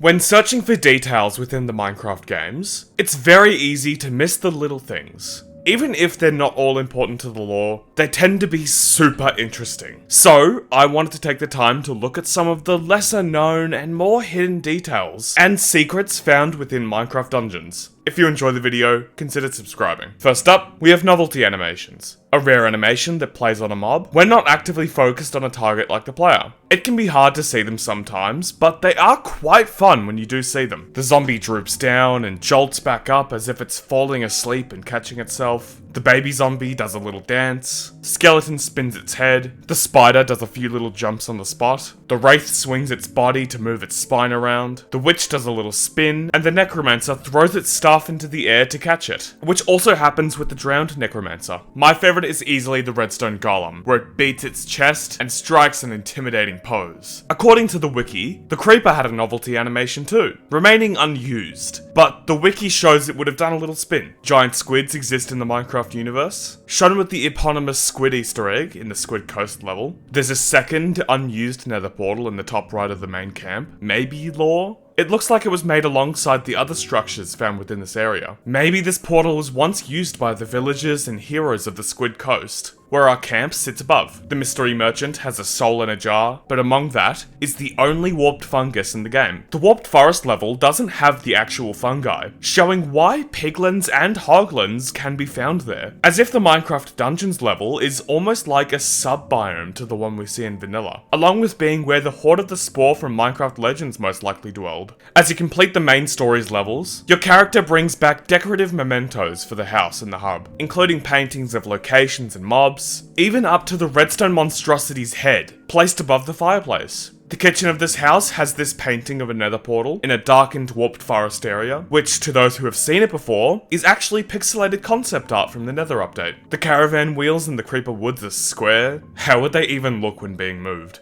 When searching for details within the Minecraft games, it's very easy to miss the little things. Even if they're not all important to the lore, they tend to be super interesting. So, I wanted to take the time to look at some of the lesser known and more hidden details and secrets found within Minecraft dungeons. If you enjoy the video, consider subscribing. First up, we have novelty animations. A rare animation that plays on a mob when not actively focused on a target like the player. It can be hard to see them sometimes, but they are quite fun when you do see them. The zombie droops down and jolts back up as if it's falling asleep and catching itself. The baby zombie does a little dance. Skeleton spins its head. The spider does a few little jumps on the spot. The wraith swings its body to move its spine around. The witch does a little spin, and the necromancer throws its staff into the air to catch it, which also happens with the drowned necromancer. My favorite is easily the redstone golem, where it beats its chest and strikes an intimidating pose. According to the wiki, the creeper had a novelty animation too, remaining unused, but the wiki shows it would have done a little spin. Giant squids exist in the Minecraft universe, shown with the eponymous squid Easter egg in the Squid Coast level. There's a second unused nether portal in the top right of the main camp, maybe lore? It looks like it was made alongside the other structures found within this area. Maybe this portal was once used by the villagers and heroes of the Squid Coast, where our camp sits above. The mystery merchant has a soul in a jar, but among that is the only warped fungus in the game. The warped forest level doesn't have the actual fungi, showing why piglins and hoglins can be found there. As if the Minecraft Dungeons level is almost like a sub-biome to the one we see in vanilla, along with being where the Horde of the Spore from Minecraft Legends most likely dwelled. As you complete the main story's levels, your character brings back decorative mementos for the house and the hub, including paintings of locations and mobs, even up to the redstone monstrosity's head, placed above the fireplace. The kitchen of this house has this painting of a nether portal in a darkened warped forest area, which, to those who have seen it before, is actually pixelated concept art from the nether update. The caravan wheels in the creeper woods are square. How would they even look when being moved?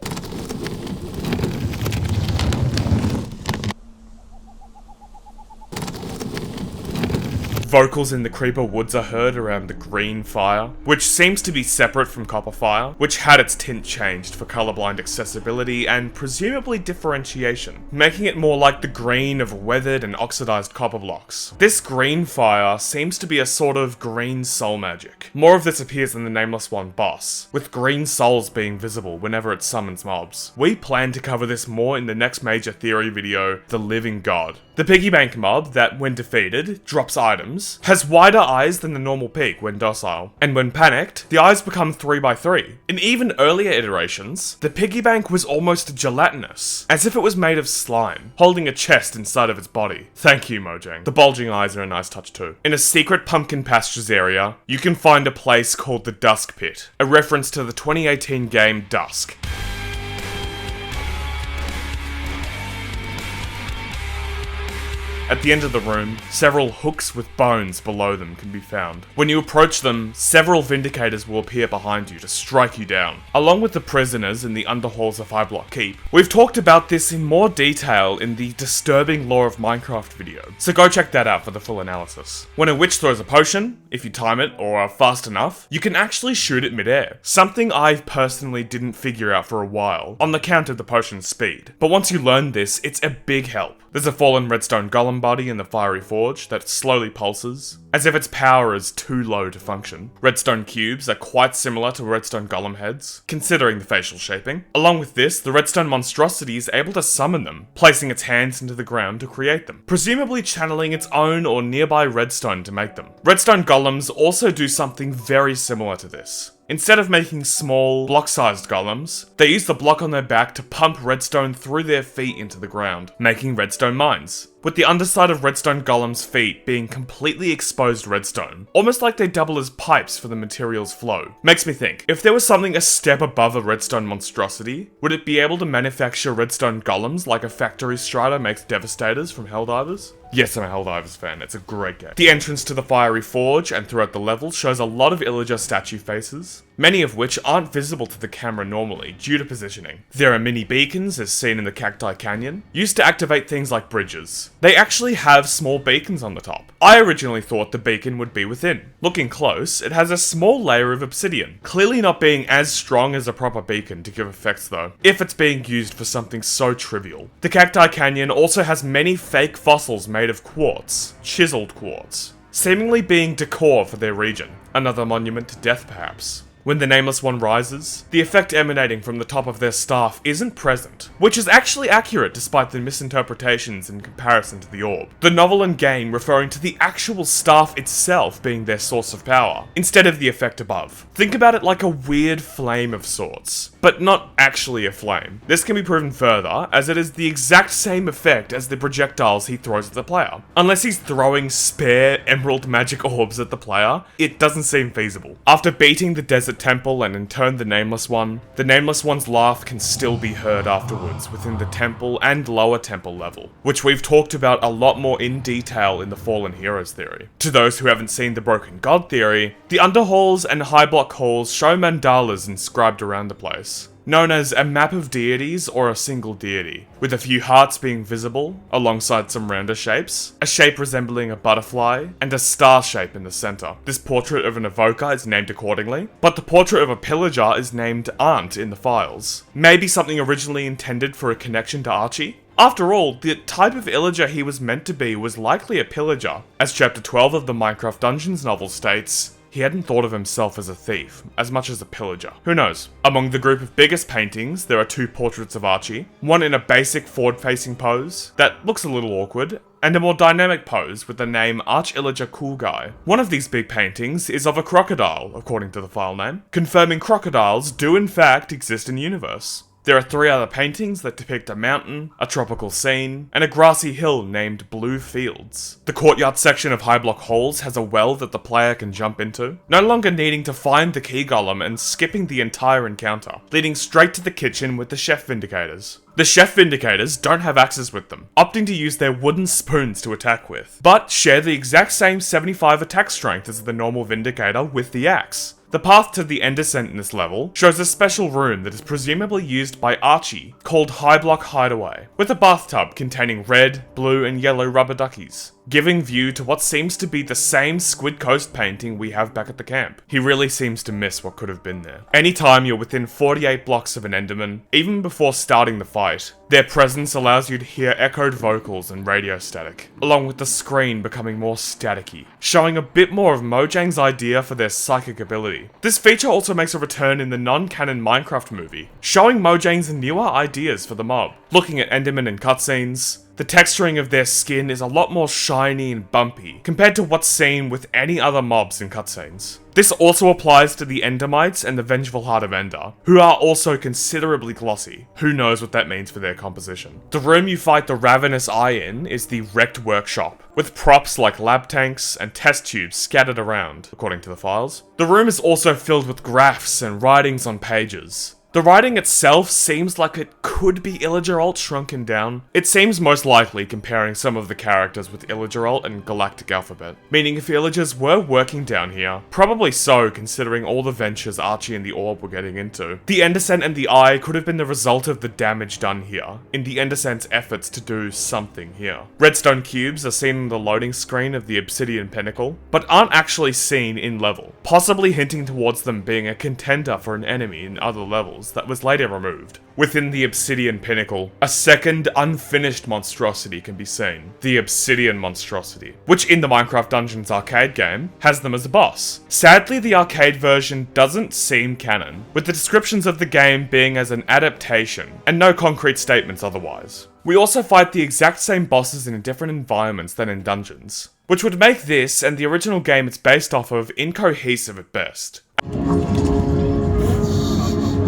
Vocals in the creeper woods are heard around the green fire, which seems to be separate from copper fire, which had its tint changed for colorblind accessibility and presumably differentiation, making it more like the green of weathered and oxidized copper blocks. This green fire seems to be a sort of green soul magic. More of this appears in the Nameless One boss, with green souls being visible whenever it summons mobs. We plan to cover this more in the next major theory video, The Living God. The piggy bank mob that, when defeated, drops items, has wider eyes than the normal pig when docile, and when panicked, the eyes become 3x3. In even earlier iterations, the piggy bank was almost gelatinous, as if it was made of slime, holding a chest inside of its body. Thank you, Mojang. The bulging eyes are a nice touch too. In a secret pumpkin pastures area, you can find a place called the Dusk Pit, a reference to the 2018 game Dusk. At the end of the room, several hooks with bones below them can be found. When you approach them, several Vindicators will appear behind you to strike you down, along with the prisoners in the underhalls of High Block Keep. We've talked about this in more detail in the Disturbing Lore of Minecraft video, so go check that out for the full analysis. When a witch throws a potion, if you time it or are fast enough, you can actually shoot it midair, something I personally didn't figure out for a while, on the count of the potion's speed. But once you learn this, it's a big help. There's a fallen redstone golem body in the fiery forge that slowly pulses, as if its power is too low to function. Redstone cubes are quite similar to redstone golem heads, considering the facial shaping. Along with this, the redstone monstrosity is able to summon them, placing its hands into the ground to create them, presumably channeling its own or nearby redstone to make them. Redstone golems also do something very similar to this. Instead of making small, block-sized golems, they use the block on their back to pump redstone through their feet into the ground, making redstone mines, with the underside of redstone golem's feet being completely exposed redstone, almost like they double as pipes for the material's flow. Makes me think, if there was something a step above a redstone monstrosity, would it be able to manufacture redstone golems like a factory strider makes devastators from Helldivers? Yes, I'm a Helldivers fan, it's a great game. The entrance to the fiery forge and throughout the level shows a lot of illager statue faces. many of which aren't visible to the camera normally due to positioning. There are mini beacons as seen in the Cacti Canyon, used to activate things like bridges. They actually have small beacons on the top. I originally thought the beacon would be within. Looking close, it has a small layer of obsidian, clearly not being as strong as a proper beacon to give effects though, if it's being used for something so trivial. The Cacti Canyon also has many fake fossils made of quartz, chiseled quartz, seemingly being decor for their region. Another monument to death perhaps. When the Nameless One rises, the effect emanating from the top of their staff isn't present, which is actually accurate despite the misinterpretations in comparison to the orb. The novel and game referring to the actual staff itself being their source of power, instead of the effect above. Think about it like a weird flame of sorts, but not actually a flame. This can be proven further, as it is the exact same effect as the projectiles he throws at the player. Unless he's throwing spare emerald magic orbs at the player, it doesn't seem feasible. After beating the desert temple and in turn the Nameless One's laugh can still be heard afterwards within the temple and lower temple level, which we've talked about a lot more in detail in the Fallen Heroes theory. To those who haven't seen the Broken God theory, the underhalls and high block halls show mandalas inscribed around the place, known as a map of deities or a single deity, with a few hearts being visible, alongside some rounder shapes, a shape resembling a butterfly, and a star shape in the center. This portrait of an evoker is named accordingly, but the portrait of a pillager is named Aunt in the files. Maybe something originally intended for a connection to Archie? After all, the type of illager he was meant to be was likely a pillager. As chapter 12 of the Minecraft Dungeons novel states, he hadn't thought of himself as a thief, as much as a pillager. Who knows? Among the group of biggest paintings, there are two portraits of Archie, one in a basic forward-facing pose that looks a little awkward, and a more dynamic pose with the name Arch-Illager Cool Guy. One of these big paintings is of a crocodile, according to the file name, confirming crocodiles do in fact exist in the universe. There are 3 other paintings that depict a mountain, a tropical scene, and a grassy hill named Blue Fields. The courtyard section of High Block Halls has a well that the player can jump into, no longer needing to find the key golem and skipping the entire encounter, leading straight to the kitchen with the Chef Vindicators. The Chef Vindicators don't have axes with them, opting to use their wooden spoons to attack with, but share the exact same 75 attack strength as the normal Vindicator with the axe. The path to the end descent in this level shows a special room that is presumably used by Archie, called High Block Hideaway, with a bathtub containing red, blue, and yellow rubber duckies, giving view to what seems to be the same Squid Coast painting we have back at the camp. He really seems to miss what could have been there. Anytime you're within 48 blocks of an Enderman, even before starting the fight, their presence allows you to hear echoed vocals and radio static, along with the screen becoming more staticky, showing a bit more of Mojang's idea for their psychic ability. This feature also makes a return in the non-canon Minecraft movie, showing Mojang's newer ideas for the mob. Looking at Enderman in cutscenes, the texturing of their skin is a lot more shiny and bumpy, compared to what's seen with any other mobs in cutscenes. This also applies to the Endermites and the Vengeful Heart of Ender, who are also considerably glossy. Who knows what that means for their composition. The room you fight the Ravenous Eye in is the Wrecked Workshop, with props like lab tanks and test tubes scattered around, according to the files. The room is also filled with graphs and writings on pages. The writing itself seems like it could be Illager Alt shrunken down. It seems most likely comparing some of the characters with Illager Alt and Galactic Alphabet, meaning if Illagers were working down here, probably so considering all the ventures Archie and the Orb were getting into. The End Descent and the Eye could have been the result of the damage done here, in the End Descent's efforts to do something here. Redstone cubes are seen on the loading screen of the Obsidian Pinnacle, but aren't actually seen in level, possibly hinting towards them being a contender for an enemy in other levels that was later removed. Within the Obsidian Pinnacle, a second unfinished monstrosity can be seen, the Obsidian Monstrosity, which in the Minecraft Dungeons arcade game has them as a boss. Sadly, the arcade version doesn't seem canon, with the descriptions of the game being as an adaptation, and no concrete statements otherwise. We also fight the exact same bosses in different environments than in dungeons, which would make this and the original game it's based off of incohesive at best.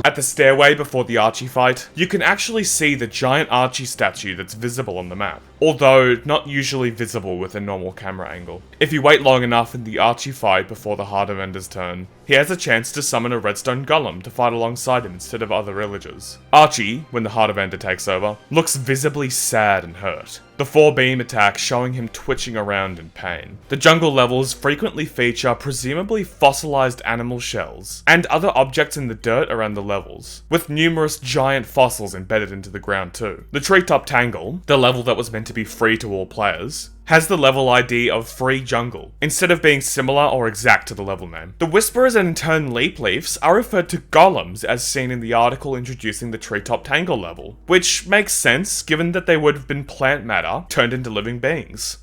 At the stairway before the Archie fight, you can actually see the giant Archie statue that's visible on the map, although not usually visible with a normal camera angle. If you wait long enough in the Archie fight before the Heart of Ender's turn, he has a chance to summon a redstone golem to fight alongside him instead of other villagers. Archie, when the Heart of Ender takes over, looks visibly sad and hurt, the 4-beam attack showing him twitching around in pain. The jungle levels frequently feature presumably fossilized animal shells and other objects in the dirt around the levels, with numerous giant fossils embedded into the ground too. The treetop tangle, the level that was meant to be free to all players, has the level ID of Free Jungle, instead of being similar or exact to the level name. The Whisperers and in turn Leap Leafs are referred to golems as seen in the article introducing the treetop tangle level, which makes sense given that they would have been plant matter turned into living beings.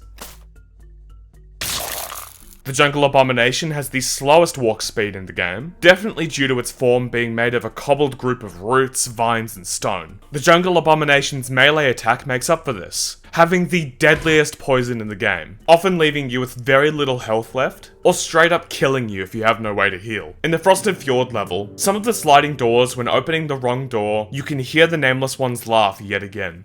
The Jungle Abomination has the slowest walk speed in the game, definitely due to its form being made of a cobbled group of roots, vines, and stone. The Jungle Abomination's melee attack makes up for this, having the deadliest poison in the game, often leaving you with very little health left, or straight up killing you if you have no way to heal. In the Frosted Fjord level, some of the sliding doors, when opening the wrong door, you can hear the Nameless Ones laugh yet again.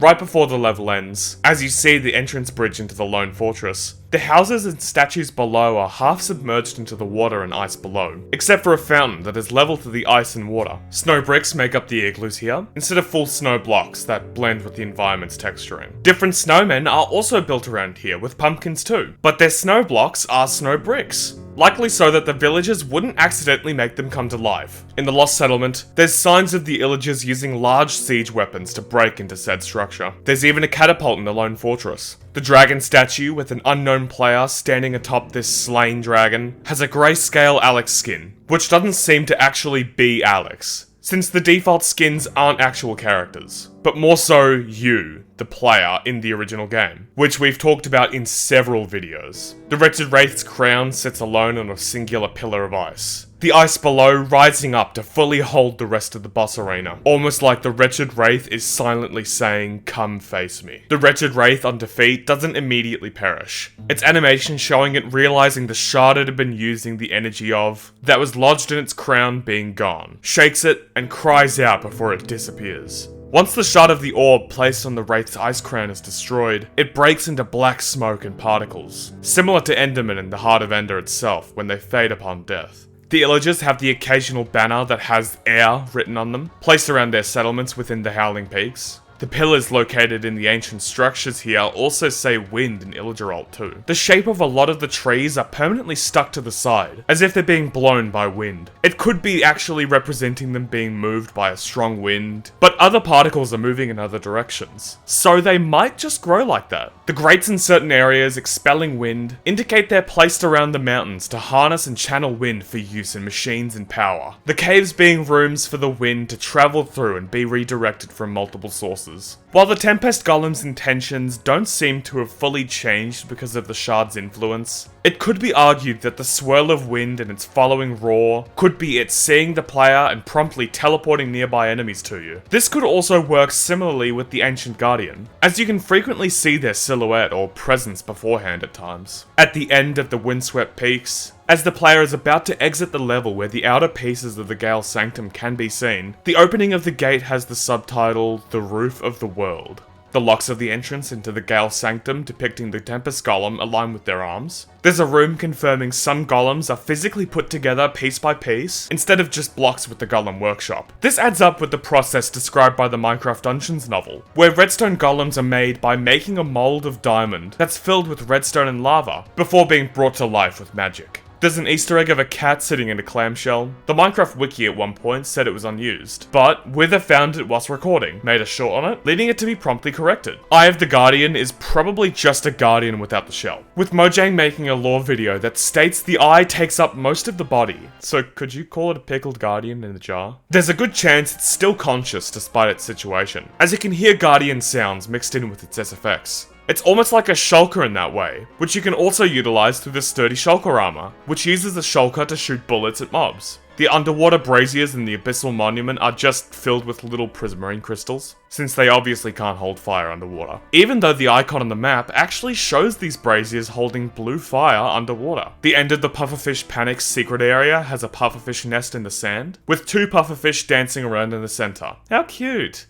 Right before the level ends, as you see the entrance bridge into the Lone Fortress, the houses and statues below are half submerged into the water and ice below, except for a fountain that is level to the ice and water. Snow bricks make up the igloos here, instead of full snow blocks that blend with the environment's texturing. Different snowmen are also built around here, with pumpkins too, but their snow blocks are snow bricks. Likely so that the villagers wouldn't accidentally make them come to life. In the Lost Settlement, there's signs of the Illagers using large siege weapons to break into said structure. There's even a catapult in the Lone Fortress. The dragon statue, with an unknown player standing atop this slain dragon, has a grayscale Alex skin, which doesn't seem to actually be Alex, since the default skins aren't actual characters, but more so you, the player, in the original game, which we've talked about in several videos. The Wretched Wraith's crown sits alone on a singular pillar of ice, the ice below rising up to fully hold the rest of the boss arena, almost like the Wretched Wraith is silently saying, "Come face me." The Wretched Wraith on defeat doesn't immediately perish, its animation showing it realizing the shard it had been using the energy of, that was lodged in its crown, being gone, shakes it, and cries out before it disappears. Once the shard of the orb placed on the Wraith's ice crown is destroyed, it breaks into black smoke and particles, similar to Enderman in the Heart of Ender itself when they fade upon death. The Illagers have the occasional banner that has air written on them, placed around their settlements within the Howling Peaks. The pillars located in the ancient structures here also say wind in Illager Alt too. The shape of a lot of the trees are permanently stuck to the side, as if they're being blown by wind. It could be actually representing them being moved by a strong wind, but other particles are moving in other directions, so they might just grow like that. The grates in certain areas expelling wind indicate they're placed around the mountains to harness and channel wind for use in machines and power. The caves being rooms for the wind to travel through and be redirected from multiple sources. While the Tempest Golem's intentions don't seem to have fully changed because of the shard's influence, it could be argued that the swirl of wind and its following roar could be it seeing the player and promptly teleporting nearby enemies to you. This could also work similarly with the Ancient Guardian, as you can frequently see their silhouette or presence beforehand at times. At the end of the Windswept Peaks, as the player is about to exit the level where the outer pieces of the Gale Sanctum can be seen, the opening of the gate has the subtitle, "The Roof of the World." The locks of the entrance into the Gale Sanctum depicting the Tempest Golem align with their arms. There's a room confirming some golems are physically put together piece by piece, instead of just blocks with the Golem Workshop. This adds up with the process described by the Minecraft Dungeons novel, where redstone golems are made by making a mold of diamond that's filled with redstone and lava, before being brought to life with magic. There's an Easter egg of a cat sitting in a clamshell. The Minecraft wiki at one point said it was unused, but Wither found it whilst recording, made a short on it, leading it to be promptly corrected. Eye of the Guardian is probably just a guardian without the shell, with Mojang making a lore video that states the eye takes up most of the body, so could you call it a pickled guardian in a jar? There's a good chance it's still conscious despite its situation, as it can hear guardian sounds mixed in with its SFX. It's almost like a shulker in that way, which you can also utilize through the sturdy shulker armor, which uses the shulker to shoot bullets at mobs. The underwater braziers in the Abyssal Monument are just filled with little prismarine crystals, since they obviously can't hold fire underwater. Even though the icon on the map actually shows these braziers holding blue fire underwater. The end of the Pufferfish Panic's secret area has a pufferfish nest in the sand, with 2 pufferfish dancing around in the center. How cute!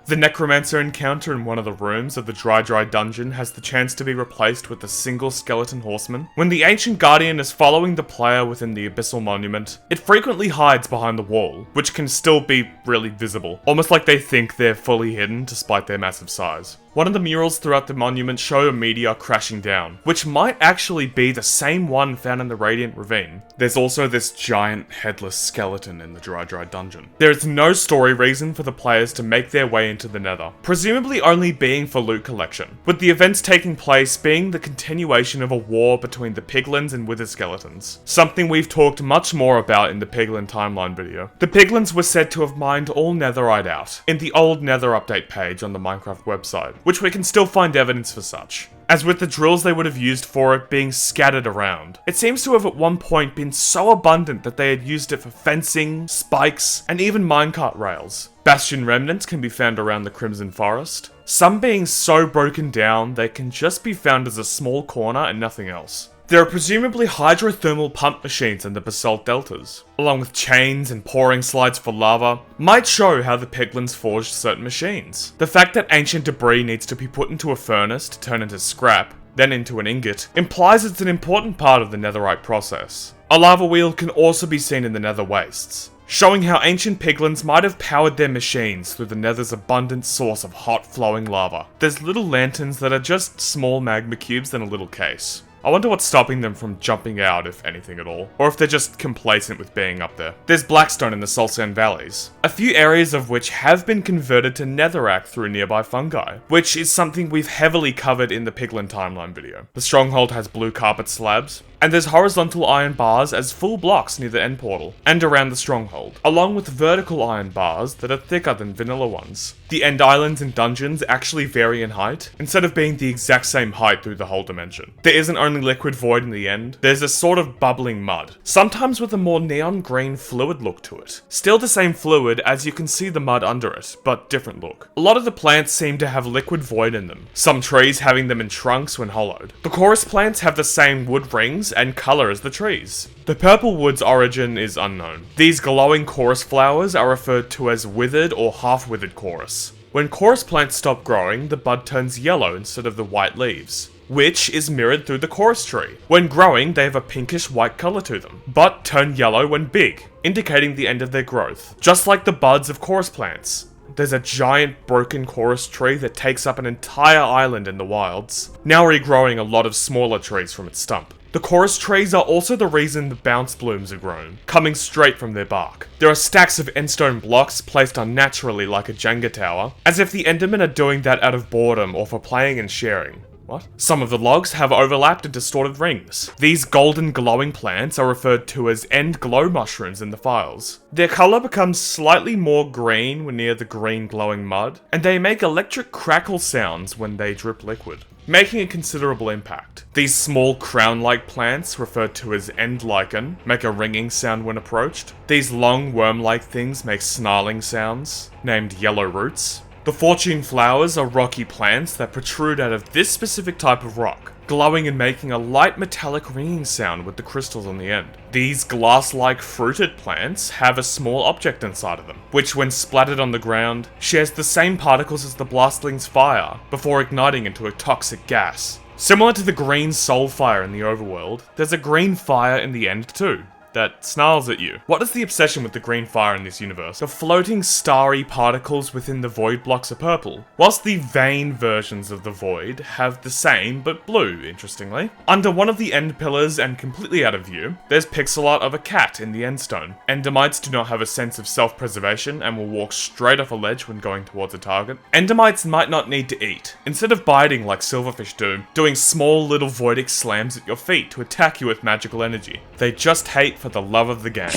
The The necromancer encounter in one of the rooms of the dry dungeon has the chance to be replaced with a single skeleton horseman. When the ancient guardian is following the player within the abyssal monument, it frequently hides behind the wall, which can still be really visible, almost like they think they're fully hidden despite their massive size. One of the murals throughout the monument show a meteor crashing down, which might actually be the same one found in the Radiant Ravine. There's also this giant headless skeleton in the dry dungeon. There is no story reason for the players to make their way into the Nether, presumably only being for loot collection, with the events taking place being the continuation of a war between the piglins and wither skeletons, something we've talked much more about in the piglin timeline video. The piglins were said to have mined all netherite out in the old Nether update page on the Minecraft website, which we can still find evidence for such, as with the drills they would have used for it being scattered around. It seems to have at one point been so abundant that they had used it for fencing, spikes, and even minecart rails. Bastion remnants can be found around the Crimson Forest, some being so broken down they can just be found as a small corner and nothing else. There are presumably hydrothermal pump machines in the basalt deltas, along with chains and pouring slides for lava, might show how the piglins forged certain machines. The fact that ancient debris needs to be put into a furnace to turn into scrap, then into an ingot, implies it's an important part of the netherite process. A lava wheel can also be seen in the nether wastes, showing how ancient piglins might have powered their machines through the nether's abundant source of hot flowing lava. There's little lanterns that are just small magma cubes in a little case. I wonder what's stopping them from jumping out, if anything at all, or if they're just complacent with being up there. There's blackstone in the Solsand Valleys, a few areas of which have been converted to netherrack through nearby fungi, which is something we've heavily covered in the Piglin timeline video. The stronghold has blue carpet slabs, and there's horizontal iron bars as full blocks near the end portal, and around the stronghold, along with vertical iron bars that are thicker than vanilla ones. The end islands and dungeons actually vary in height, instead of being the exact same height through the whole dimension. There isn't only liquid void in the end, there's a sort of bubbling mud, sometimes with a more neon green fluid look to it. Still the same fluid as you can see the mud under it, but different look. A lot of the plants seem to have liquid void in them, some trees having them in trunks when hollowed. The chorus plants have the same wood rings and colour as the trees. The purple wood's origin is unknown. These glowing chorus flowers are referred to as withered or half-withered chorus. When chorus plants stop growing, the bud turns yellow instead of the white leaves, which is mirrored through the chorus tree. When growing, they have a pinkish white colour to them, but turn yellow when big, indicating the end of their growth, just like the buds of chorus plants. There's a giant broken chorus tree that takes up an entire island in the wilds, now regrowing a lot of smaller trees from its stump. The chorus trees are also the reason the bounce blooms are grown, coming straight from their bark. There are stacks of endstone blocks placed unnaturally like a Jenga tower, as if the Endermen are doing that out of boredom or for playing and sharing. What? Some of the logs have overlapped and distorted rings. These golden glowing plants are referred to as end glow mushrooms in the files. Their colour becomes slightly more green when near the green glowing mud, and they make electric crackle sounds when they drip liquid, making a considerable impact. These small crown-like plants, referred to as end lichen, make a ringing sound when approached. These long worm-like things make snarling sounds, named yellow roots. The fortune flowers are rocky plants that protrude out of this specific type of rock, glowing and making a light metallic ringing sound with the crystals on the end. These glass-like fruited plants have a small object inside of them, which when splattered on the ground, shares the same particles as the blastling's fire, before igniting into a toxic gas. Similar to the green soul fire in the overworld, there's a green fire in the end too, that snarls at you. What is the obsession with the green fire in this universe? The floating starry particles within the void blocks are purple, whilst the vein versions of the void have the same but blue, interestingly. Under one of the end pillars and completely out of view, there's pixel art of a cat in the endstone. Endermites do not have a sense of self-preservation and will walk straight off a ledge when going towards a target. Endermites might not need to eat. Instead of biting like silverfish do, doing small little voidic slams at your feet to attack you with magical energy. They just hate for the love of the game.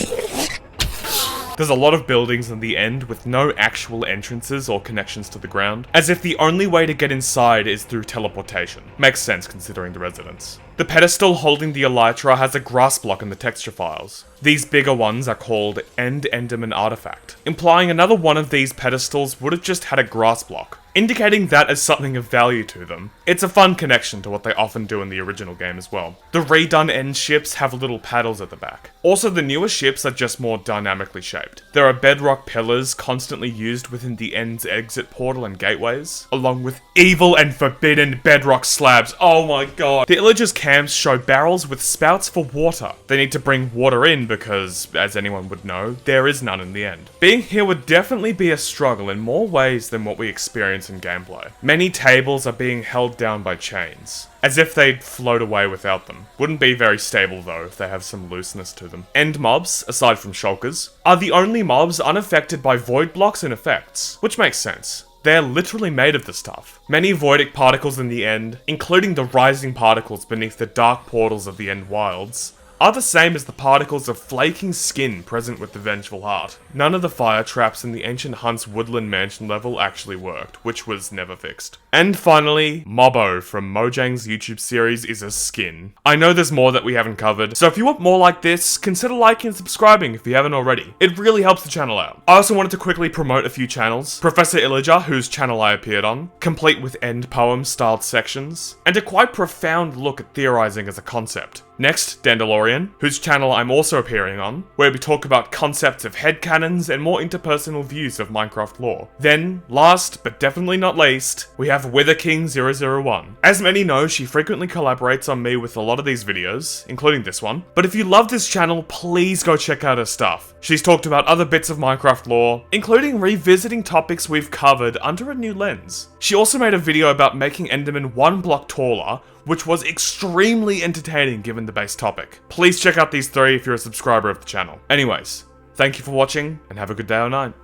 There's a lot of buildings in the end with no actual entrances or connections to the ground, as if the only way to get inside is through teleportation. Makes sense considering the residents. The pedestal holding the elytra has a grass block in the texture files. These bigger ones are called End Enderman Artifact, implying another one of these pedestals would have just had a grass block. indicating that as something of value to them. It's a fun connection to what they often do in the original game as well. The redone end ships have little paddles at the back. Also, the newer ships are just more dynamically shaped. There are bedrock pillars constantly used within the end's exit portal and gateways, along with evil and forbidden bedrock slabs. Oh my god. The Illagers' camps show barrels with spouts for water. They need to bring water in because, as anyone would know, there is none in the end. Being here would definitely be a struggle in more ways than what we experience in gameplay. Many tables are being held down by chains, as if they'd float away without them. Wouldn't be very stable though if they have some looseness to them. End mobs, aside from shulkers, are the only mobs unaffected by void blocks and effects, which makes sense. They're literally made of this stuff. Many voidic particles in the end, including the rising particles beneath the dark portals of the end wilds, are the same as the particles of flaking skin present with the Vengeful Heart. None of the fire traps in the Ancient Hunt's Woodland Mansion level actually worked, which was never fixed. And finally, Mobbo from Mojang's YouTube series is a skin. I know there's more that we haven't covered, so if you want more like this, consider liking and subscribing if you haven't already. It really helps the channel out. I also wanted to quickly promote a few channels. Professor Illager, whose channel I appeared on, complete with end poem styled sections, and a quite profound look at theorizing as a concept. Next, Dandalorian, whose channel I'm also appearing on, where we talk about concepts of headcanons and more interpersonal views of Minecraft lore. Then, last but definitely not least, we have WitherKing001. As many know, she frequently collaborates on me with a lot of these videos, including this one, but if you love this channel, please go check out her stuff. She's talked about other bits of Minecraft lore, including revisiting topics we've covered under a new lens. She also made a video about making Enderman 1 block taller, which was extremely entertaining given the base topic. Please check out these three if you're a subscriber of the channel. Anyways, thank you for watching, and have a good day or night.